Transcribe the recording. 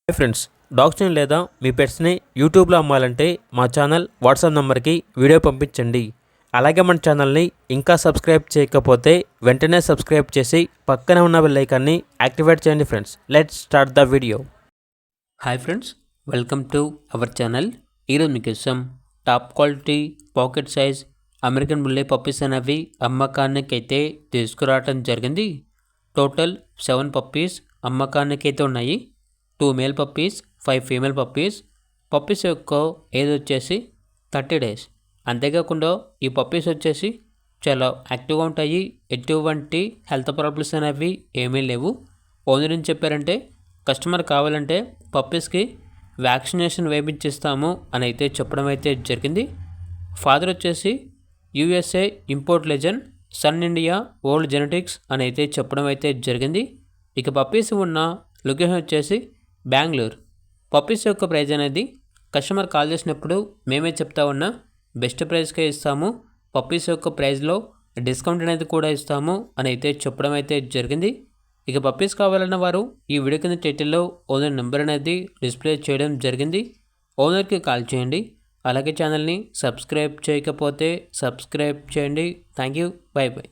Hi friends, డాగ్స్ని లేదా మీ పెట్స్ని యూట్యూబ్లో అమ్మాలంటే మా ఛానల్ వాట్సాప్ నెంబర్కి వీడియో పంపించండి. అలాగే మన ఛానల్ని ఇంకా సబ్స్క్రైబ్ చేయకపోతే వెంటనే సబ్స్క్రైబ్ చేసి పక్కనే ఉన్న బెల్ ఐకాన్ని యాక్టివేట్ చేయండి. Friends, let's start the video. Hi friends, welcome to our channel. ఈరోజు మీకోసం top quality pocket size American bully puppies అనేవి అమ్మకానికి అయితే తీసుకురావడం జరిగింది. టోటల్ 7 పప్పీస్ అమ్మకానికి అయితే ఉన్నాయి. 2 male puppies, 5 female puppies. Puppies యొక్క ఏజ్ వచ్చేసి 30 డేస్. అంతేకాకుండా ఈ పప్పీస్ వచ్చేసి చాలా యాక్టివ్గా ఉంటాయి. ఎటువంటి హెల్త్ ప్రాబ్లమ్స్ అనేవి ఏమీ లేవు. ఓనర్ ఏం చెప్పారంటే, కస్టమర్ కావాలంటే పప్పీస్కి వ్యాక్సినేషన్ వేయించిస్తాము అని అయితే చెప్పడం అయితే జరిగింది. ఫాదర్ వచ్చేసి USA import legend, son India old genetics అని అయితే చెప్పడం అయితే జరిగింది. ఇక పప్పీస్ ఉన్న లొకేషన్ వచ్చేసి బెంగళూరు. పప్పీస్ యొక్క ప్రైజ్ అనేది కస్టమర్ కాల్ చేసినప్పుడు మేమే చెప్తా ఉన్నా బెస్ట్ ప్రైస్కే ఇస్తాము. పప్పీస్ యొక్క ప్రైస్లో డిస్కౌంట్ అనేది కూడా ఇస్తాము అని అయితే చెప్పడం అయితే జరిగింది. ఇక పప్పీస్ కావాలన్న వారు ఈ వీడియో కింద టైటిల్లో ఓనర్ నెంబర్ అనేది డిస్ప్లే చేయడం జరిగింది. ఓనర్కి కాల్ చేయండి. అలాగే ఛానల్ని సబ్స్క్రైబ్ చేయకపోతే సబ్స్క్రైబ్ చేయండి. Thank you. By by.